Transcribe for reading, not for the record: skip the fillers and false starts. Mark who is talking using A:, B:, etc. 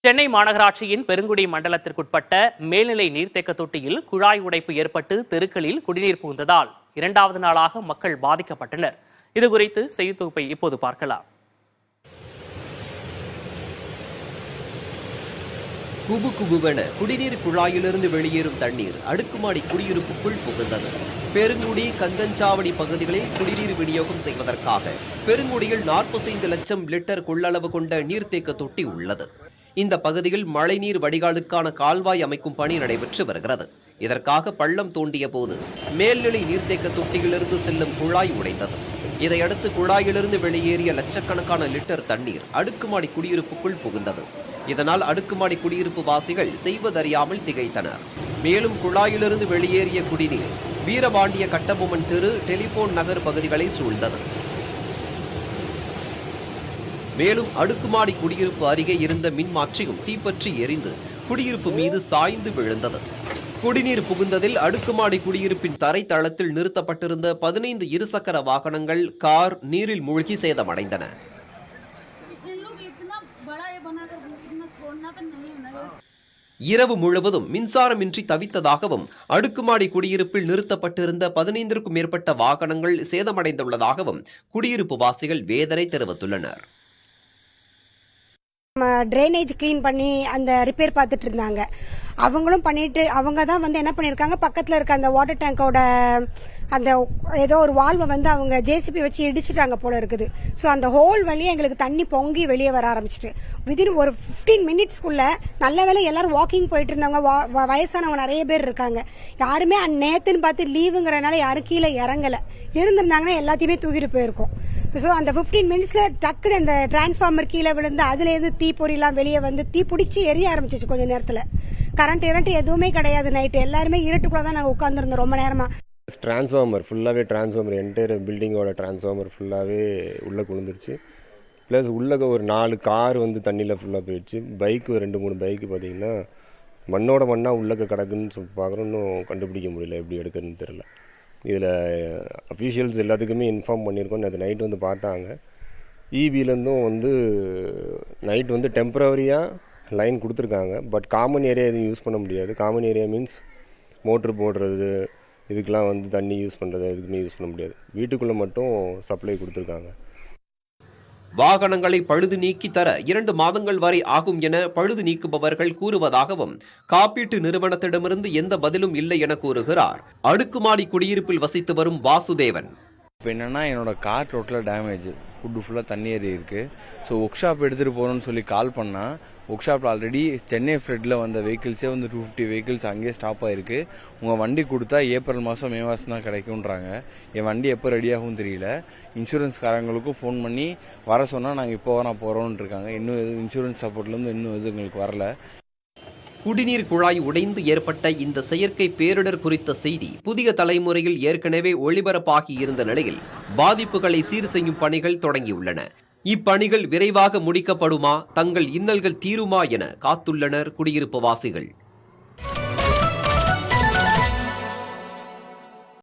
A: சென்னை மாநகராட்சியின் பெருங்குடி மண்டலத்திற்குட்பட்ட மேல்நிலை நீர்த்தேக்க தொட்டியில் குழாய் உடைப்பு ஏற்பட்டு தெருக்களில் குடிநீர் புகுந்ததால் 2வது நாளாக மக்கள் பாதிக்கப்பட்டனர். இதுகுறித்து செய்தி தொகுப்பை இப்போது பார்க்கலாம்.
B: குபு குபுவென குடிநீர் குழாயிலிருந்து வெளியேறும் தண்ணீர் அடுக்குமாடி குடியிருப்புக்குள் புகுந்தது. பெருங்குடி கந்தஞ்சாவடி பகுதிகளில் குடிநீர் விநியோகம் செய்வதற்காக பெருங்குடியில் 45 லட்சம் லிட்டர் கொள்ளளவு கொண்ட நீர்த்தேக்க தொட்டி உள்ளது. இந்த பகுதியில் மழைநீர் வடிகாலுக்கான கால்வாய் அமைக்கும் பணி நடைபெற்று வருகிறது. இதற்காக பள்ளம் தோண்டிய போது மேல்நிலை நீர்த்தேக்க தொட்டியிலிருந்து செல்லும் குழாய் உடைந்தது. இதையடுத்து குழாயிலிருந்து வெளியேறிய லட்சக்கணக்கான லிட்டர் தண்ணீர் அடுக்குமாடி குடியிருப்புக்குள் புகுந்தது. இதனால் அடுக்குமாடி குடியிருப்பு வாசிகள் செய்வதறியாமல் திகைத்தனர். மேலும் குழாயிலிருந்து வெளியேறிய குடிநீர் வீரபாண்டிய கட்டபொம்மன் தெரு, டெலிபோன் நகர் பகுதிகளை சூழ்ந்தது. மேலும் அடுக்குமாடி குடியிருப்பு அருகே இருந்த மின்மாற்றியும் தீப்பற்றி எரிந்து குடியிருப்பு மீது சாய்ந்து விழுந்தது. குடிநீர் புகுந்ததில் அடுக்குமாடி குடியிருப்பின் தரைத்தளத்தில் நிறுத்தப்பட்டிருந்த 15 இருசக்கர வாகனங்கள், கார் நீரில் மூழ்கி சேதமடைந்தன. இரவு முழுவதும் மின்சாரமின்றி தவித்ததாகவும் அடுக்குமாடி குடியிருப்பில் நிறுத்தப்பட்டிருந்த 15க்கும் மேற்பட்ட வாகனங்கள் சேதமடைந்துள்ளதாகவும் குடியிருப்பு வாசிகள் வேதனை தெரிவித்துள்ளனர்.
C: ட்ரைனேஜ் கிளீன் பண்ணி அந்த ரிப்பேர் பார்த்துட்டு இருந்தாங்க. அவங்களும் பண்ணிட்டு அவங்க தான் என்ன பண்ணியிருக்காங்க, பக்கத்தில் இருக்க அந்த வாட்டர் டேங்கோட அந்த ஏதோ ஒரு வால்வை அவங்க ஜேசிபி வச்சு இடிச்சிட்டாங்க போல இருக்குது. ஸோ அந்த ஹோல் வழியே எங்களுக்கு தண்ணி பொங்கி வெளியே வர ஆரம்பிச்சிட்டு விதின் ஒரு 15 மினிட்ஸ்க்குள்ள நல்ல வேலை எல்லாரும் வாக்கிங் போயிட்டு இருந்தவங்க, வயசானவங்க நிறைய பேர் இருக்காங்க. யாருமே நேத்துன்னு பார்த்து லீவுங்கிறனால யாரும் கீழே இறங்கலை. இருந்திருந்தாங்கன்னா எல்லாத்தையுமே தூக்கிட்டு போயிருக்கோம். ஸோ அந்த 15 மினிட்ஸ்ல டக்குன்னு அந்த டிரான்ஸ்ஃபார்மர் கீழே விழுந்து அதுலேருந்து தீப்பொறிலாம் வெளியே வந்து தீ பிடிச்சி எரிய ஆரம்பிச்சிச்சு. கொஞ்சம் நேரத்தில் கரண்ட் எதுவுமே கிடையாது. நைட்டு எல்லாருமே இருட்டுக்குள்ள தான் நாங்கள் உட்காந்துருந்தோம் ரொம்ப நேரமா.
D: டிரான்ஸ்ஃபார்மர் ஃபுல்லாகவே என்டையர் பில்டிங்கோட டிரான்ஸ்ஃபார்மர் ஃபுல்லாகவே உள்ளே விழுந்துருச்சு. ப்ளஸ் உள்ளே ஒரு 4 கார் தண்ணியில் ஃபுல்லாக போயிடுச்சு. பைக்கு 2-3 பைக்கு பார்த்தீங்கன்னா மண்ணோட மண்ணாக உள்ளக்க கிடக்குன்னு சொல்லி பார்க்குறோம். இன்னும் கண்டுபிடிக்க முடியல, எப்படி எடுக்கிறதுன்னு தெரில. இதில் அஃபீஷியல்ஸ் எல்லாத்துக்குமே இன்ஃபார்ம் பண்ணியிருக்கோம். அது நைட்டு பார்த்தாங்க. இபிலேருந்தும் நைட் டெம்பரவரியாக லைன் கொடுத்துருக்காங்க. பட் காமன் ஏரியா எதுவும் யூஸ் பண்ண முடியாது. காமன் ஏரியா மீன்ஸ் மோட்ரு போடுறது, இதுக்கெலாம் தண்ணி யூஸ் பண்ணுறது எதுக்குமே யூஸ் பண்ண முடியாது. வீட்டுக்குள்ளே மட்டும் சப்ளை கொடுத்துருக்காங்க.
B: வாகனங்களை பழுது நீக்கி தர 2 மாதங்கள் வரை ஆகும் என பழுது நீக்குபவர்கள் கூறுவதாகவும் காப்பீட்டு நிறுவனத்திடமிருந்து எந்த பதிலும் இல்லை என கூறுகிறார் அடுக்குமாடி குடியிருப்பில் வசித்து வரும் வாசுதேவன்.
E: இப்போ என்னென்னா, என்னோட கார் டோட்டலாக டேமேஜ், ஃபுட்டு ஃபுல்லாக தண்ணி ஏறி இருக்குது. ஸோ ஒர்க் ஷாப் எடுத்துகிட்டு போகணுன்னு சொல்லி கால் பண்ணால், ஒர்க் ஷாப்பில் ஆல்ரெடி சென்னை ஃப்ரெட்டில் வந்த வெஹிக்கிள்ஸே 250 வெஹிக்கிள்ஸ் அங்கேயே ஸ்டாப் ஆகிருக்கு. உங்கள் வண்டி கொடுத்தா ஏப்ரல் மாதம் மே மாதம் தான் கிடைக்குன்றாங்க. என் வண்டி எப்போ ரெடியாகும் தெரியல. இன்சூரன்ஸ்காரங்களுக்கும் ஃபோன் பண்ணி வர சொன்னால் நாங்கள் இப்போ வர போகிறோன்னு இருக்காங்க. இன்னும் எதுவும் இன்சூரன்ஸ் சப்போர்ட்லேருந்து இன்னும் எதுவும் எங்களுக்கு வரல.
B: குடிநீர் குழாய் உடைந்து ஏற்பட்ட இந்த செயற்கை பேரிடர் குறித்த செய்தி புதிய தலைமுறையில் ஏற்கனவே ஒளிபரப்பாகி இருந்த நிலையில் பாதிப்புகளை சீர் செய்யும் பணிகள் தொடங்கியுள்ளன. இப்பணிகள் விரைவாக முடிக்கப்படுமா, தங்கள் இன்னல்கள் தீருமா என காத்துள்ளனர் குடியிருப்பு வாசிகள்.